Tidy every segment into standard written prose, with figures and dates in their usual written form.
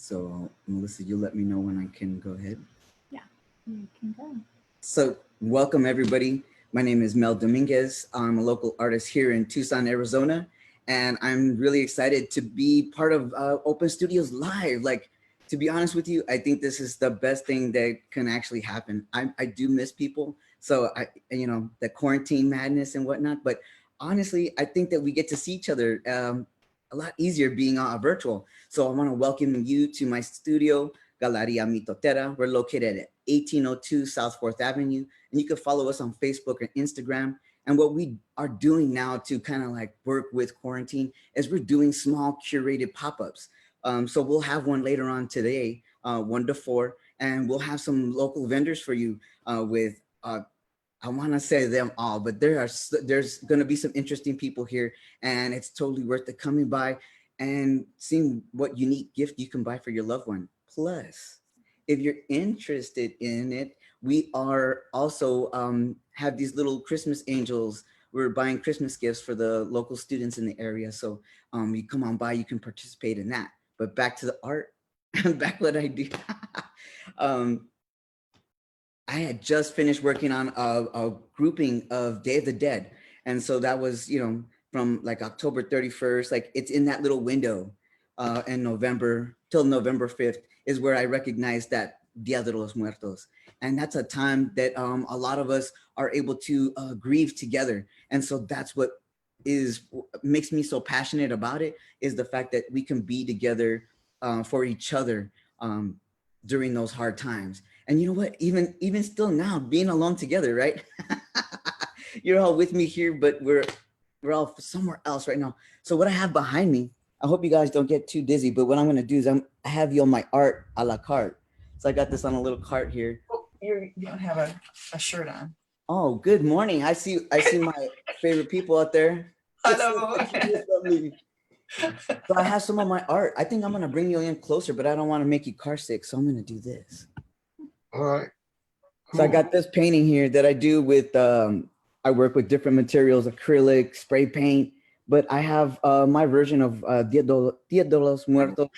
So, Melissa, you let me know when I can go ahead. Yeah, you can go. So, welcome everybody. My name is Mel Dominguez. I'm a local artist here in Tucson, Arizona, and I'm really excited to be part of Open Studios Live. Like, to be honest with you, I think this is the best thing that can actually happen. I do miss people, so the quarantine madness and whatnot. But honestly, I think that we get to see each other a lot easier being virtual. So I want to welcome you to my studio, Galeria Mitotera. We're located at 1802 South 4th Avenue, and you can follow us on Facebook and Instagram. And what we are doing now to kind of like work with quarantine is we're doing small curated pop-ups. So we'll have one later on today, 1 to 4, and we'll have some local vendors for you with I want to say them all, but there's going to be some interesting people here, and it's totally worth it coming by and seeing what unique gift you can buy for your loved one. Plus, if you're interested in it, we are also have these little Christmas angels. We're buying Christmas gifts for the local students in the area. So you come on by, you can participate in that. But back to the art, back what I do. um, I had just finished working on a grouping of Day of the Dead. And so that was, from like October 31st, like it's in that little window in November till November 5th is where I recognized that Dia de los Muertos. And that's a time that a lot of us are able to grieve together. And so that's what makes me so passionate about it, is the fact that we can be together for each other during those hard times. And you know what? Even still now, being alone together, right? You're all with me here, but we're all somewhere else right now. So what I have behind me, I hope you guys don't get too dizzy, but what I'm gonna do is I have you on my art a la carte. So I got this on a little cart here. Oh, you don't have a shirt on. Oh, good morning. I see my favorite people out there. Hello. So I have some of my art. I think I'm gonna bring you in closer, but I don't want to make you car sick. So I'm gonna do this. All right. Cool. So I got this painting here that I do with, I work with different materials, acrylic, spray paint, but I have my version of Dia de los Muertos.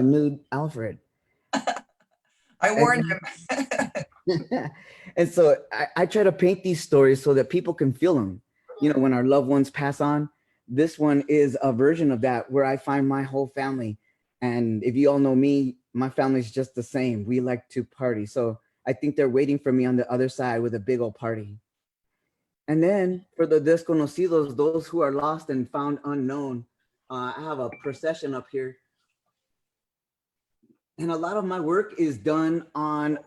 Nude Alfred. I warned him. And so I try to paint these stories so that people can feel them. You know, when our loved ones pass on, this one is a version of that where I find my whole family. And if you all know me, my family's just the same. We like to party. So I think they're waiting for me on the other side with a big old party. And then for the desconocidos, those who are lost and found unknown, I have a procession up here. And a lot of my work is done on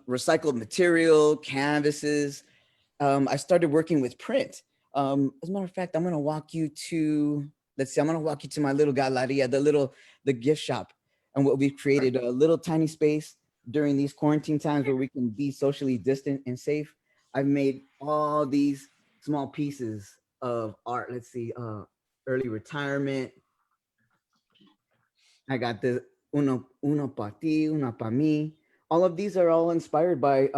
recycled material, canvases. I started working with print. As a matter of fact, I'm gonna walk you to, I'm gonna walk you to my little galeria, the gift shop. And what we've created, a little tiny space during these quarantine times where we can be socially distant and safe. I've made all these small pieces of art. Let's see, early retirement. I got the uno pa ti, una pa mí. All of these are all inspired by,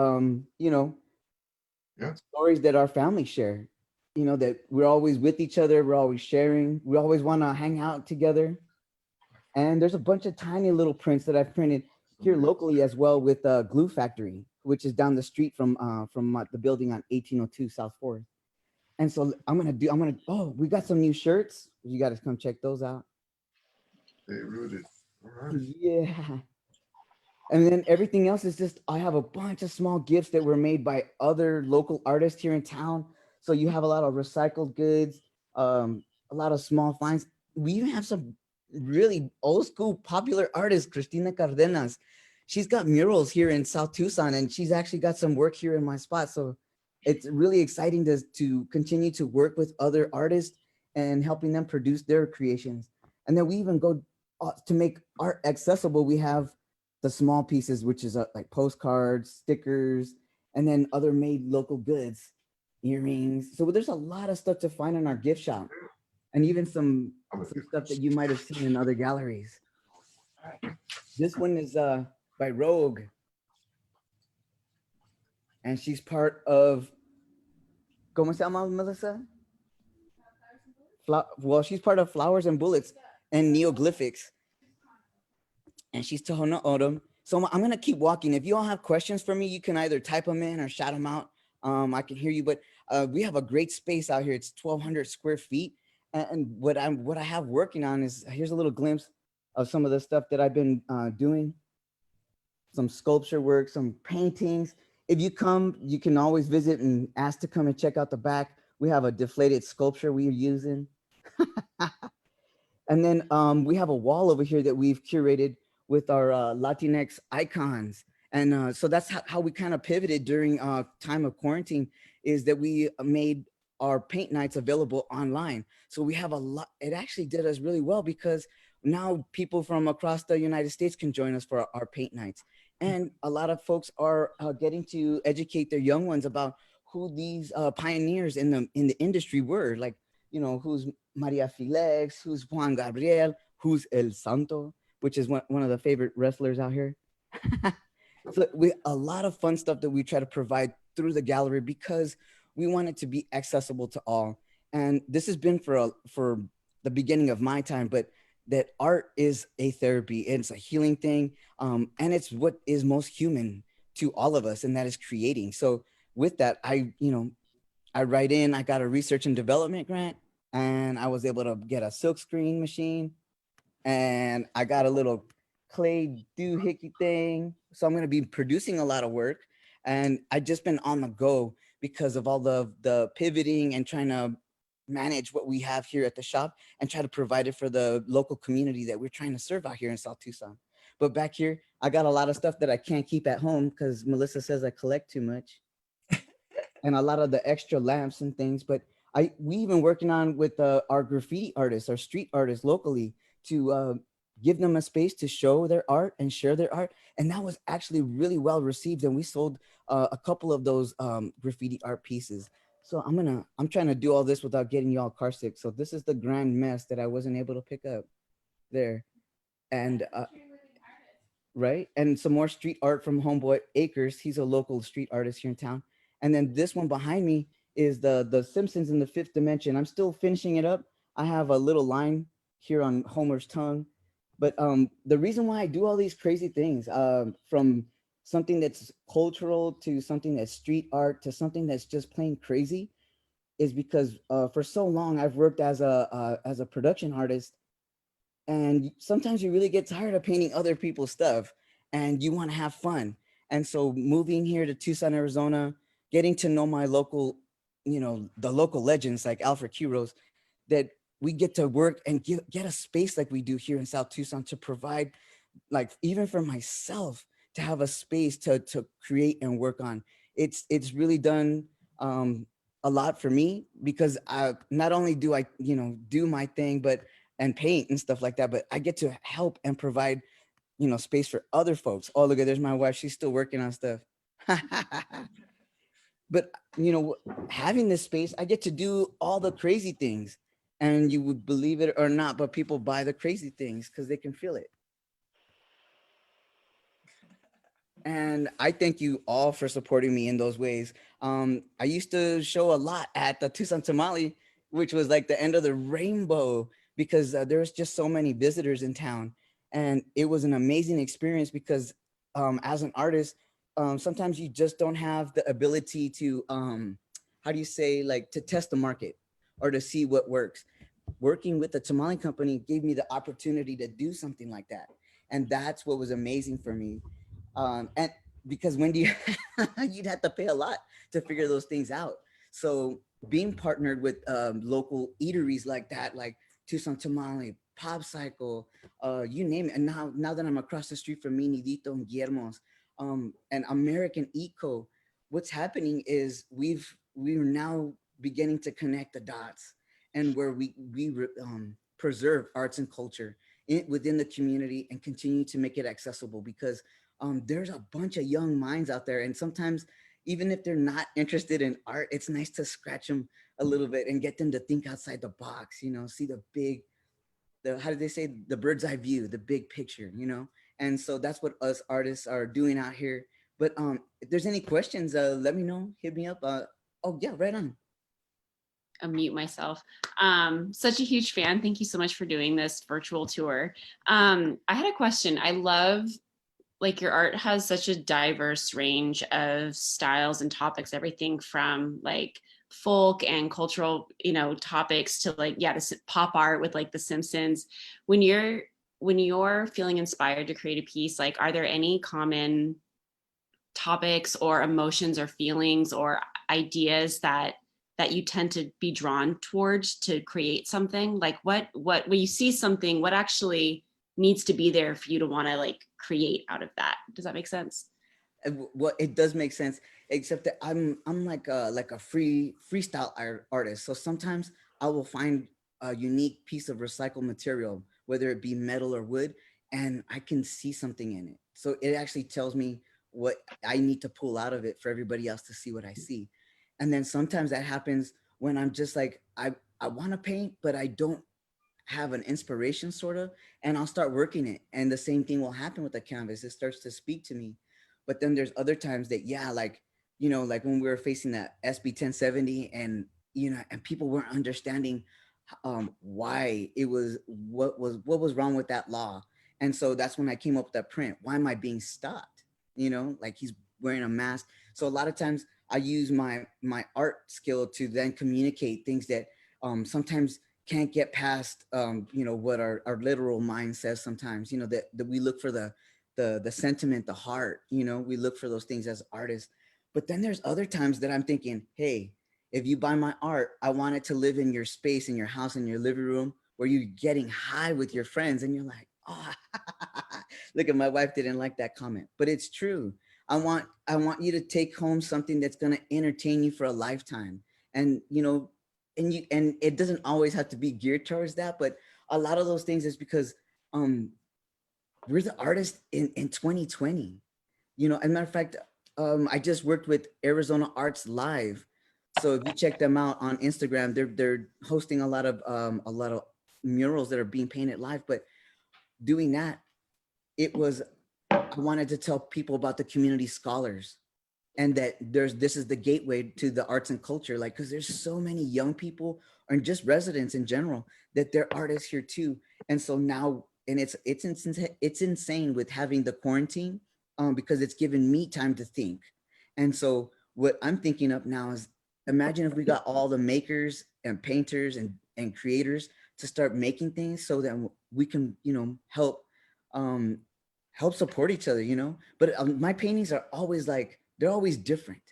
stories that our families share. You know, that we're always with each other, we're always sharing, we always want to hang out together. And there's a bunch of tiny little prints that I've printed here locally as well with Glue Factory, which is down the street from the building on 1802 South 4th. And so we got some new shirts. You got to come check those out. Hey, Rooted. All right. Yeah. And then everything else is just, I have a bunch of small gifts that were made by other local artists here in town. So you have a lot of recycled goods, a lot of small finds. We even have some really old school popular artists, Christina Cardenas. She's got murals here in South Tucson, and she's actually got some work here in my spot. So it's really exciting to continue to work with other artists and helping them produce their creations. And then we even go to make art accessible. We have the small pieces, which is like postcards, stickers, and then other made local goods, earrings. So there's a lot of stuff to find in our gift shop, and even some stuff that you might have seen in other galleries. This one is by Rogue, and she's part of, ¿cómo se llama, Melissa? well, she's part of Flowers and Bullets and Neoglyphics, and she's Tohono O'odham. So I'm gonna keep walking. If you all have questions for me, you can either type them in or shout them out. I can hear you, but we have a great space out here. It's 1,200 square feet, and what I have working on is, here's a little glimpse of some of the stuff that I've been doing. Some sculpture work, some paintings. If you come, you can always visit and ask to come and check out the back. We have a deflated sculpture we're using. And then we have a wall over here that we've curated with our Latinx icons. And so that's how we kind of pivoted during time of quarantine, is that we made our paint nights available online. So we have a lot, it actually did us really well, because now people from across the United States can join us for our paint nights. And a lot of folks are getting to educate their young ones about who these pioneers in the industry were. Like, you know, who's Maria Felix, who's Juan Gabriel, who's El Santo, which is one of the favorite wrestlers out here. So we a lot of fun stuff that we try to provide through the gallery, because we want it to be accessible to all. And this has been for the beginning of my time, but that art is a therapy. It's a healing thing, and it's what is most human to all of us, and that is creating. So with that, I write in, I got a research and development grant, and I was able to get a silk screen machine, and I got a little clay doohickey thing. So I'm going to be producing a lot of work, and I just been on the go because of all the pivoting and trying to manage what we have here at the shop and try to provide it for the local community that we're trying to serve out here in South Tucson. But back here, I got a lot of stuff that I can't keep at home because Melissa says I collect too much, and a lot of the extra lamps and things. But we even working on with our graffiti artists, our street artists locally, to give them a space to show their art and share their art. And that was actually really well received. And we sold a couple of those graffiti art pieces. So I'm trying to do all this without getting y'all car sick. So this is the grand mess that I wasn't able to pick up there. And right. And some more street art from Homeboy Acres. He's a local street artist here in town. And then this one behind me is the Simpsons in the Fifth Dimension. I'm still finishing it up. I have a little line here on Homer's tongue. But the reason why I do all these crazy things, from something that's cultural to something that's street art to something that's just plain crazy, is because for so long I've worked as a production artist, and sometimes you really get tired of painting other people's stuff and you want to have fun. And so moving here to Tucson, Arizona, getting to know my local, the local legends like Alfred Quiros, that we get to work and get a space like we do here in South Tucson to provide, like, even for myself, to have a space to create and work on. It's really done a lot for me, because I not only do I do my thing, but and paint and stuff like that, but I get to help and provide space for other folks. Oh, look at, there's my wife, she's still working on stuff. But having this space, I get to do all the crazy things, and you would believe it or not, but people buy the crazy things because they can feel it. And I thank you all for supporting me in those ways. I used to show a lot at the Tucson Tamale, which was like the end of the rainbow, because there was just so many visitors in town. And it was an amazing experience because as an artist, sometimes you just don't have the ability to, how do you say, like, to test the market or to see what works. Working with the tamale company gave me the opportunity to do something like that. And that's what was amazing for me. And because when you you'd have to pay a lot to figure those things out. So being partnered with local eateries like that, like Tucson Tamale, Pop Cycle, you name it. And now that I'm across the street from Minidito and Guillermo's, and American Eco, what's happening is we're now beginning to connect the dots, and where we preserve arts and culture within the community and continue to make it accessible, because there's a bunch of young minds out there, and sometimes even if they're not interested in art, it's nice to scratch them a little bit and get them to think outside the box, see how do they say, the bird's eye view, the big picture, and so that's what us artists are doing out here. But if there's any questions, let me know, hit me up. Oh yeah, right on. unmute myself. Such a huge fan. Thank you so much for doing this virtual tour. I had a question. I love, like, your art has such a diverse range of styles and topics, everything from like folk and cultural, topics to like, yeah, this pop art with like The Simpsons. When you're feeling inspired to create a piece, like, are there any common topics or emotions or feelings or ideas that you tend to be drawn towards to create something? Like, what when you see something, what actually needs to be there for you to want to like create out of that? Does that make sense? Well, it does make sense, except that I'm like a freestyle artist. So sometimes I will find a unique piece of recycled material, whether it be metal or wood, and I can see something in it. So it actually tells me what I need to pull out of it for everybody else to see what I see. And then sometimes that happens when I'm just like, I want to paint, but I don't have an inspiration sort of, and I'll start working it. And the same thing will happen with the canvas. It starts to speak to me. But then there's other times that, yeah, like, like when we were facing that SB 1070 and, and people weren't understanding why it was, what was wrong with that law. And so that's when I came up with that print. Why am I being stopped? Like he's wearing a mask. So a lot of times I use my art skill to then communicate things that sometimes can't get past what our literal mind says sometimes, that we look for the sentiment, the heart, we look for those things as artists. But then there's other times that I'm thinking, hey, if you buy my art, I want it to live in your space, in your house, in your living room, where you're getting high with your friends and you're like, oh, look at, my wife didn't like that comment, but it's true. I want you to take home something that's going to entertain you for a lifetime. And and it doesn't always have to be geared towards that, but a lot of those things is because we're the artists in 2020. As a matter of fact, I just worked with Arizona Arts Live. So if you check them out on Instagram, they're hosting a lot of murals that are being painted live. But doing that, I wanted to tell people about the community scholars, and that this is the gateway to the arts and culture, like, because there's so many young people and just residents in general that they're artists here too. And so now, and it's insane with having the quarantine, because it's given me time to think. And so what I'm thinking of now is, imagine if we got all the makers and painters and creators to start making things so that we can help support each other. But my paintings are always like, they're always different.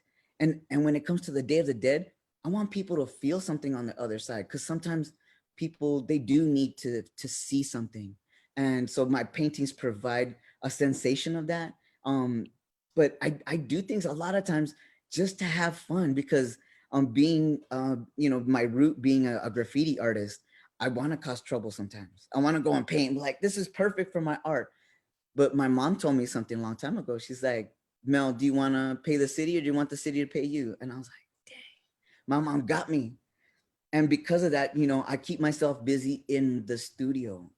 And when it comes to the Day of the Dead, I want people to feel something on the other side, because sometimes people, they do need to see something. And so my paintings provide a sensation of that. But I do things a lot of times just to have fun, because being my root being a graffiti artist, I want to cause trouble sometimes. I want to go and paint like, this is perfect for my art. But my mom told me something a long time ago. She's like, Mel, do you want to pay the city, or do you want the city to pay you? And I was like, dang, my mom got me. And because of that, I keep myself busy in the studio,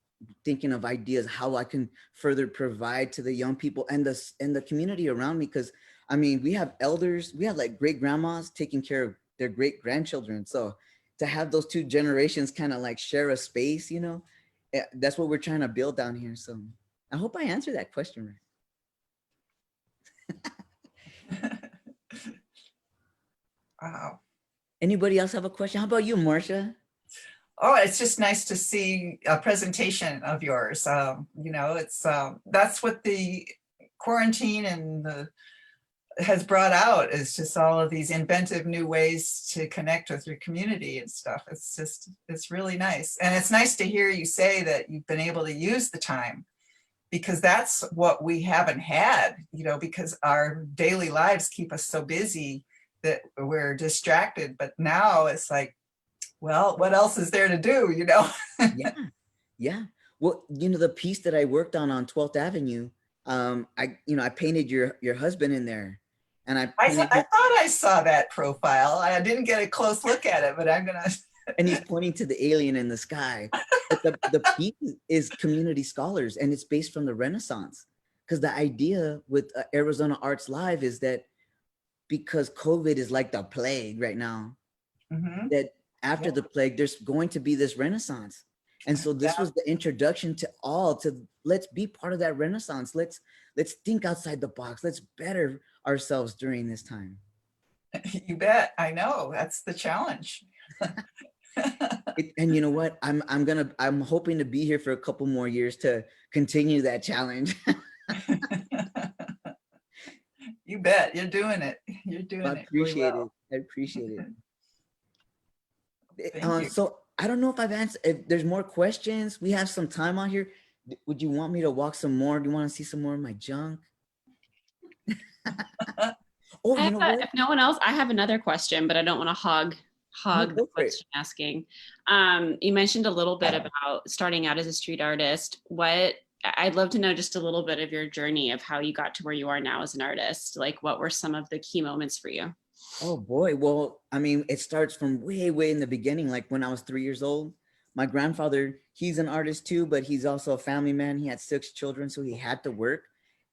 thinking of ideas, how I can further provide to the young people and the community around me. Because I mean, we have elders, we have like great grandmas taking care of their great grandchildren. So to have those two generations kind of like share a space, that's what we're trying to build down here. So I hope I answered that question right. Wow. Anybody else have a question? How about you, Marcia? Oh, it's just nice to see a presentation of yours. It's that's what the quarantine and has brought out, is just all of these inventive new ways to connect with your community and stuff. It's really nice. And it's nice to hear you say that you've been able to use the time, because that's what we haven't had, because our daily lives keep us so busy that we're distracted. But now it's like, well, what else is there to do, Yeah. Well, the piece that I worked on 12th Avenue, I painted your husband in there, and I thought I saw that profile. I didn't get a close look at it, but I'm gonna. And he's pointing to the alien in the sky. But the piece is community scholars, and it's based from the Renaissance. Because the idea with Arizona Arts Live is that because COVID is like the plague right now, that after Yeah. the plague, there's going to be this renaissance. And so this was the introduction to all, to let's be part of that renaissance. Let's think outside the box. Let's better ourselves during this time. You bet. I know. That's the challenge. And you know what? I'm hoping to be here for a couple more years to continue that challenge. You bet. You're doing it. You're doing I it really appreciate well. it. I appreciate it. Thank you. So I don't know if I've answered, if there's more questions, we have some time on here. Would you want me to walk some more? Do you want to see some more of my junk? Oh, you know what? If no one else, I have another question, but I don't want to hog No, the go for it. question asking. You mentioned a little bit about starting out as a street artist. I'd love to know just a little bit of your journey of how you got to where you are now as an artist. Like, what were some of the key moments for you? Oh boy. Well, I mean, it starts from way in the beginning. Like when I was 3 years old, my grandfather, he's an artist too, but he's also a family man. He had 6 children, so he had to work.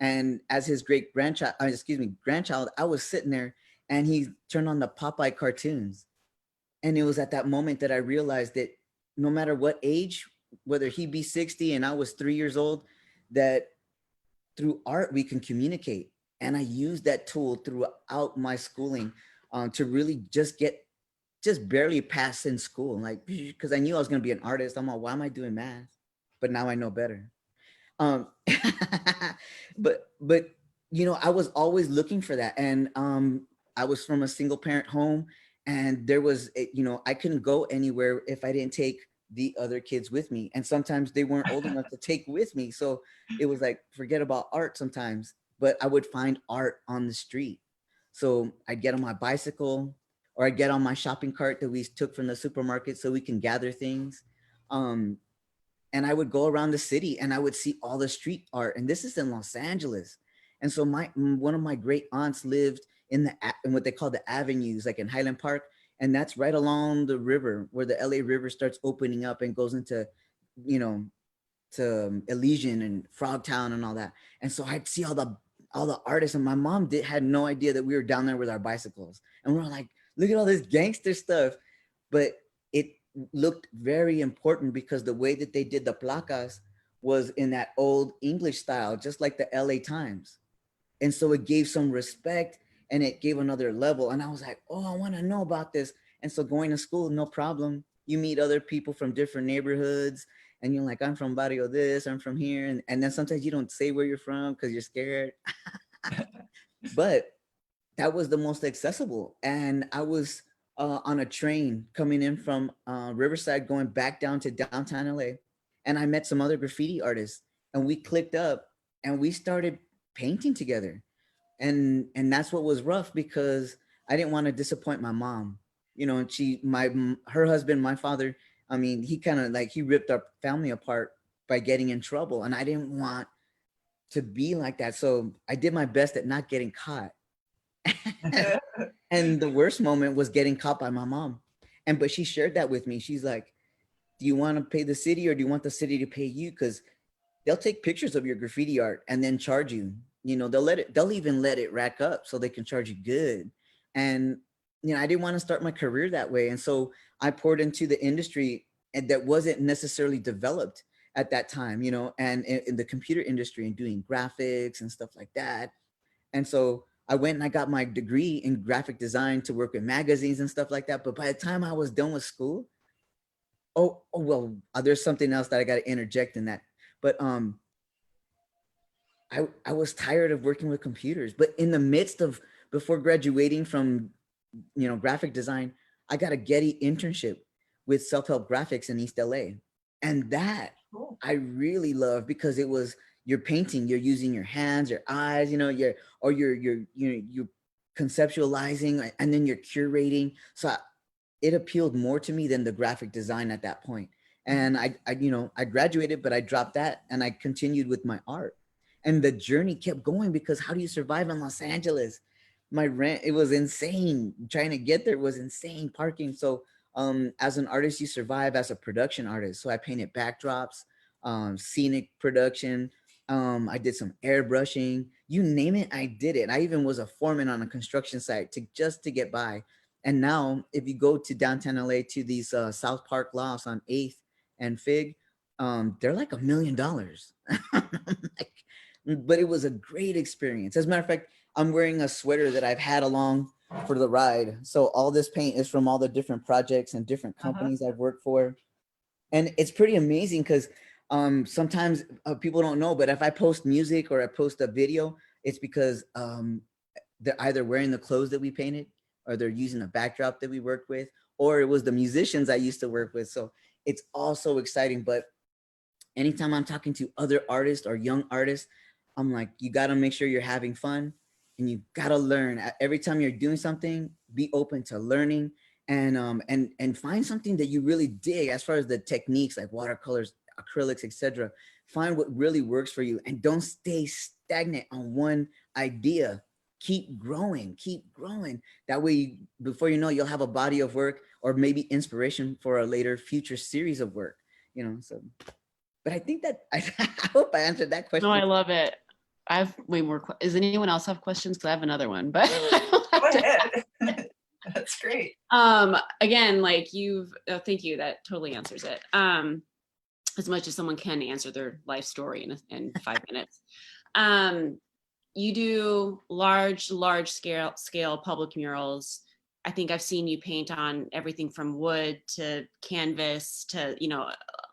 And as his grandchild, I was sitting there and he turned on the Popeye cartoons. And it was at that moment that I realized that no matter what age, whether he be 60 and I was 3 years old, that through art we can communicate. And I used that tool throughout my schooling to really just barely pass in school, like, because I knew I was going to be an artist. I'm like, why am I doing math? But now I know better. But you know, I was always looking for that. And I was from a single parent home, and there was, you know, I couldn't go anywhere if I didn't take the other kids with me. And sometimes they weren't old enough to take with me. So it was like, forget about art sometimes, but I would find art on the street. So I'd get on my bicycle, or I'd get on my shopping cart that we took from the supermarket so we can gather things. And I would go around the city and I would see all the street art. And this is in Los Angeles. And so one of my great aunts lived in what they call the avenues, like in Highland Park. And that's right along the river where the LA River starts opening up and goes into, you know, to Elysian and Frogtown and all that. And so I'd see all the artists, and my mom had no idea that we were down there with our bicycles. And we were like, look at all this gangster stuff. But it looked very important because the way that they did the placas was in that old English style, just like the LA Times. And so it gave some respect and it gave another level. And I was like, oh, I want to know about this. And so going to school, no problem. You meet other people from different neighborhoods and you're like, I'm from Barrio this, I'm from here. And then sometimes you don't say where you're from because you're scared. But that was the most accessible. And I was on a train coming in from Riverside, going back down to downtown LA. And I met some other graffiti artists and we clicked up and we started painting together. And that's what was rough because I didn't want to disappoint my mom. You know, and her husband, my father, I mean, he kind of like, he ripped our family apart by getting in trouble. And I didn't want to be like that. So I did my best at not getting caught. And the worst moment was getting caught by my mom. But she shared that with me. She's like, do you want to pay the city or do you want the city to pay you? Because they'll take pictures of your graffiti art and then charge you. You know, they'll even let it rack up so they can charge you good. And, you know, I didn't want to start my career that way. And so I poured into the industry and that wasn't necessarily developed at that time, you know, and in the computer industry and doing graphics and stuff like that. And so I went and I got my degree in graphic design to work with magazines and stuff like that. But by the time I was done with school, well, there's something else that I got to interject in that. But I was tired of working with computers. But in the midst of, before graduating from, you know, graphic design, I got a Getty internship with Self-Help Graphics in East LA. And that I really love because it was, you're painting, you're using your hands, your eyes, you know, you're conceptualizing and then you're curating. So it appealed more to me than the graphic design at that point. And I graduated, but I dropped that and I continued with my art. And the journey kept going because how do you survive in Los Angeles? My rent, it was insane. Trying to get there was insane, parking. So as an artist, you survive as a production artist. So I painted backdrops, scenic production. I did some airbrushing, you name it, I did it. I even was a foreman on a construction site to get by. And now if you go to downtown LA to these South Park lofts on 8th and Fig, they're like $1 million. Like, but it was a great experience. As a matter of fact, I'm wearing a sweater that I've had along for the ride. So all this paint is from all the different projects and different companies I've worked for. And it's pretty amazing because sometimes people don't know, but if I post music or I post a video, it's because they're either wearing the clothes that we painted, or they're using a backdrop that we worked with, or it was the musicians I used to work with. So it's all so exciting. But anytime I'm talking to other artists or young artists, I'm like, you got to make sure you're having fun, and you got to learn. Every time you're doing something, be open to learning, and find something that you really dig as far as the techniques like watercolors, acrylics, etc. Find what really works for you, and don't stay stagnant on one idea. Keep growing, keep growing. That way, before you know, you'll have a body of work, or maybe inspiration for a later future series of work, you know. So, but I think that I hope I answered that question. No, I love it. I have way more. Does anyone else have questions? Because I have another one, but Go ahead. That's great. Again, like thank you. That totally answers it. As much as someone can answer their life story in 5 minutes. You do large scale public murals. I think I've seen you paint on everything from wood to canvas to,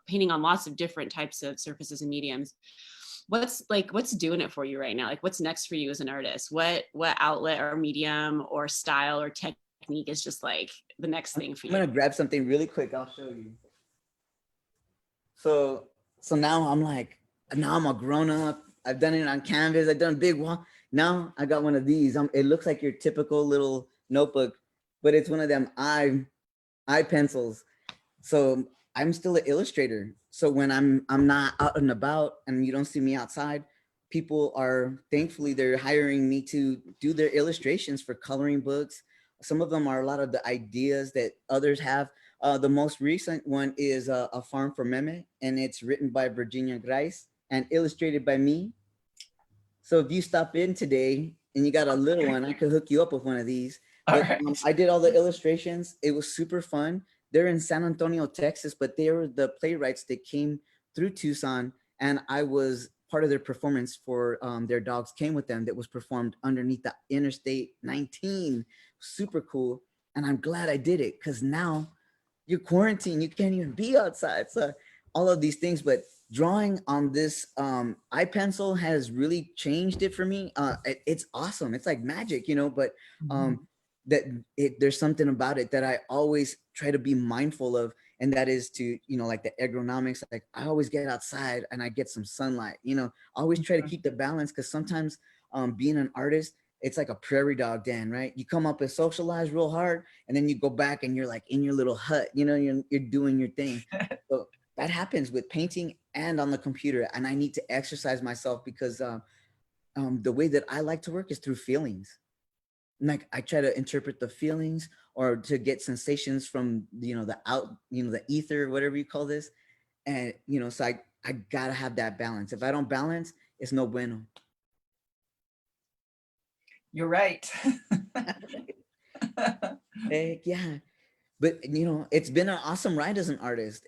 painting on lots of different types of surfaces and mediums. What's doing it for you right now? Like, what's next for you as an artist? What outlet or medium or style or technique is just like the next thing for you? I'm gonna grab something really quick. I'll show you. So now I'm a grown up. I've done it on canvas. I've done a big wall. Now I got one of these. It looks like your typical little notebook, but it's one of them eye pencils. So I'm still an illustrator. So when I'm not out and about and you don't see me outside, people are, thankfully, they're hiring me to do their illustrations for coloring books. Some of them are a lot of the ideas that others have. The most recent one is A Farm for Meme, and it's written by Virginia Grice and illustrated by me. So if you stop in today and you got a little one, I could hook you up with one of these. But I did all the illustrations. It was super fun. They're in San Antonio, Texas, but they were the playwrights that came through Tucson, and I was part of their performance for Their Dogs Came With Them, that was performed underneath the Interstate 19. Super cool. And I'm glad I did it, because now you're quarantined. You can't even be outside. So all of these things, but drawing on this eye pencil has really changed it for me. It's awesome. It's like magic, but there's something about it that I always try to be mindful of, and that is to, like the ergonomics. Like, I always get outside and I get some sunlight, I always try to keep the balance, because sometimes being an artist, it's like a prairie dog den, right? You come up and socialize real hard, and then you go back and you're like in your little hut, you're doing your thing. So that happens with painting and on the computer, and I need to exercise myself, because the way that I like to work is through feelings. Like, I try to interpret the feelings, or to get sensations from the ether, whatever you call this, and so I gotta have that balance. If I don't balance, it's no bueno. You're right. Heck yeah. But it's been an awesome ride as an artist.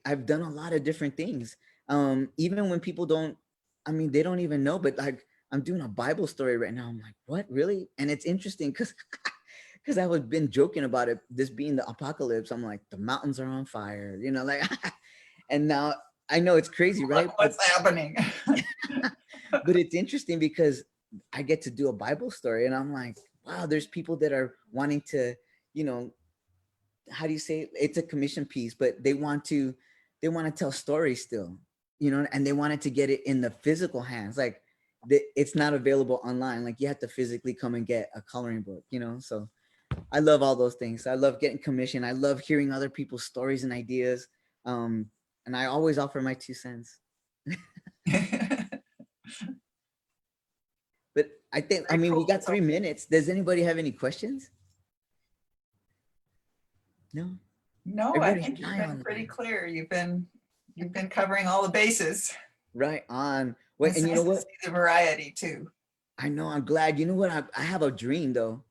I've done a lot of different things. Even when people they don't even know, but like, I'm doing a Bible story right now. I'm like, what, really? And it's interesting because I've been joking about it, this being the apocalypse. I'm like, the mountains are on fire, and now I know it's crazy, right? What's happening? But it's interesting because I get to do a Bible story, and I'm like, wow, there's people that are wanting to, how do you say it? It's a commission piece, but they want to tell stories still, and they wanted to get it in the physical hands. Like, it's not available online. Like, you have to physically come and get a coloring book, so I love all those things. I love getting commissioned. I love hearing other people's stories and ideas. And I always offer my 2 cents. But we got 3 minutes. Does anybody have any questions? No. No, I think you've been pretty clear. You've been covering all the bases. Right on. Wait, and you know what? See the variety too. I know. I'm glad. You know what? I have a dream though.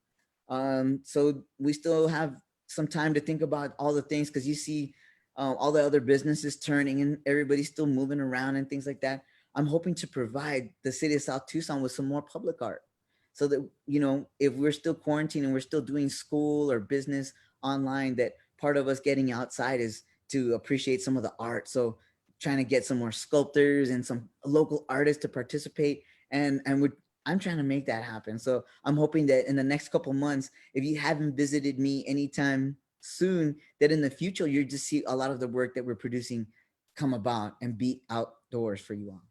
So we still have some time to think about all the things, because you see all the other businesses turning and everybody's still moving around and things like that. I'm hoping to provide the city of South Tucson with some more public art, so that, you know, if we're still quarantined and we're still doing school or business online, that part of us getting outside is to appreciate some of the art. So trying to get some more sculptors and some local artists to participate, I'm trying to make that happen. So I'm hoping that in the next couple months, if you haven't visited me anytime soon, that in the future you just see a lot of the work that we're producing come about and be outdoors for you all.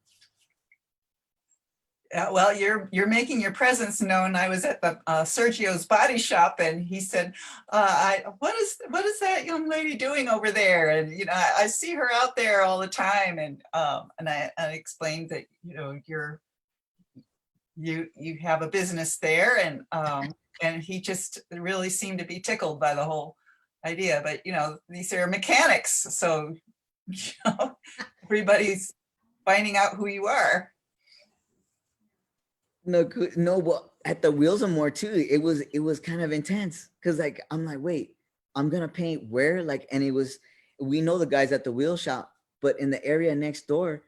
Well, you're making your presence known. I was at the Sergio's Body Shop, and he said, what is that young lady doing over there? And you know, I see her out there all the time. And I explained that, you know, you have a business there, and he just really seemed to be tickled by the whole idea. But you know, these are mechanics, so you know, everybody's finding out who you are. No, well, at the Wheels and More too, it was kind of intense, because like I'm like, wait, I'm gonna paint where? Like, and we know the guys at the wheel shop, but in the area next door,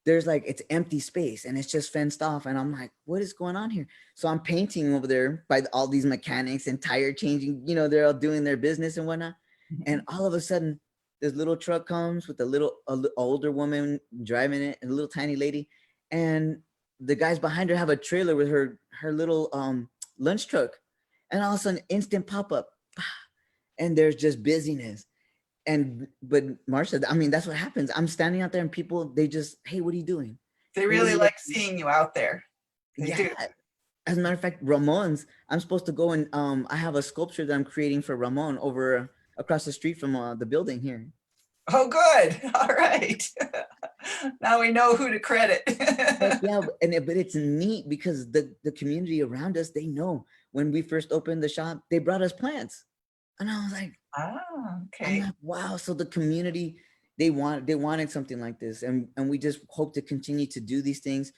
there's like, it's empty space and it's just fenced off, and I'm like, what is going on here? So I'm painting over there by all these mechanics and tire changing, you know, they're all doing their business and whatnot, and all of a sudden this little truck comes with a older woman driving it, and a little tiny lady, and the guys behind her have a trailer with her little lunch truck, and all of a sudden instant pop-up, and there's just busyness. But Marsha, I mean, that's what happens. I'm standing out there and people, they just, hey, what are you doing? They really like seeing you out there. They do. As a matter of fact, Ramon's, I'm supposed to go and I have a sculpture that I'm creating for Ramon over across the street from the building here. Oh, good. All right. Now we know who to credit. Yeah, but it's neat because the community around us, they know when we first opened the shop, they brought us plants, and I was like, Okay. I'm like, wow. So the community, they wanted something like this, and we just hope to continue to do these things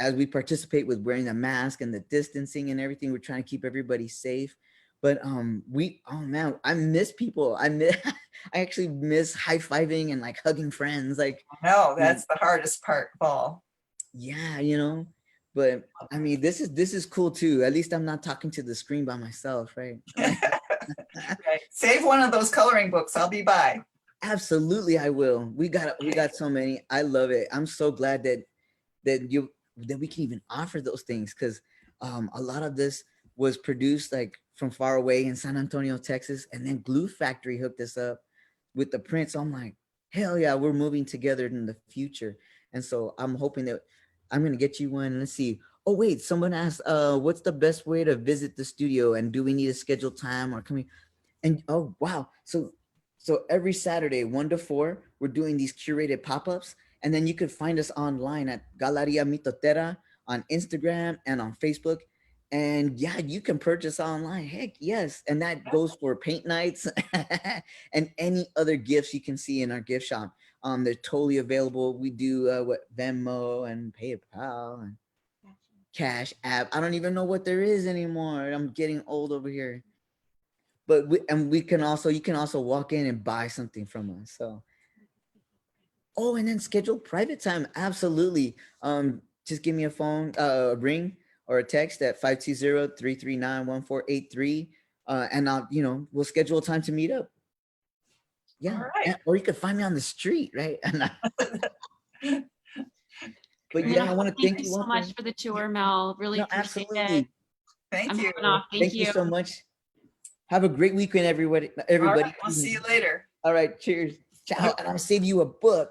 as we participate with wearing the mask and the distancing and everything. We're trying to keep everybody safe. But oh man, I miss people. I actually miss high-fiving and like hugging friends. Like, No, that's the hardest part of all. yeah, you know. But I mean, this is cool too. At least I'm not talking to the screen by myself, right? Right. Save one of those coloring books. I'll be by. Absolutely, I will. We got so many. I love it. I'm so glad that we can even offer those things, because a lot of this was produced like from far away in San Antonio, Texas, and then Glue Factory hooked us up with the print. So I'm like, hell yeah, we're moving together in the future. And so I'm hoping that I'm gonna get you one. Let's see. Oh wait, someone asked, what's the best way to visit the studio, and do we need a scheduled time or coming? And oh wow, so every Saturday 1 to 4, we're doing these curated pop-ups, and then you could find us online at Galeria Mitotera on Instagram and on Facebook. And yeah, you can purchase online. Heck yes. And that goes for paint nights and any other gifts you can see in our gift shop. They're totally available. We do Venmo and PayPal and Cash App. I don't even know what there is anymore. I'm getting old over here. But you can also walk in and buy something from us. So, oh, and then schedule private time. Absolutely. Just give me a phone, ring or a text at 520-339-1483. And we'll schedule a time to meet up. Yeah. All right. Or you could find me on the street, right? But yeah, I want to thank you so much for the tour, Mel. Really appreciate it. Thank you. Thank you so much. Have a great weekend, everybody. All right, we'll see you later. All right. Cheers. Ciao. And I'll save you a book.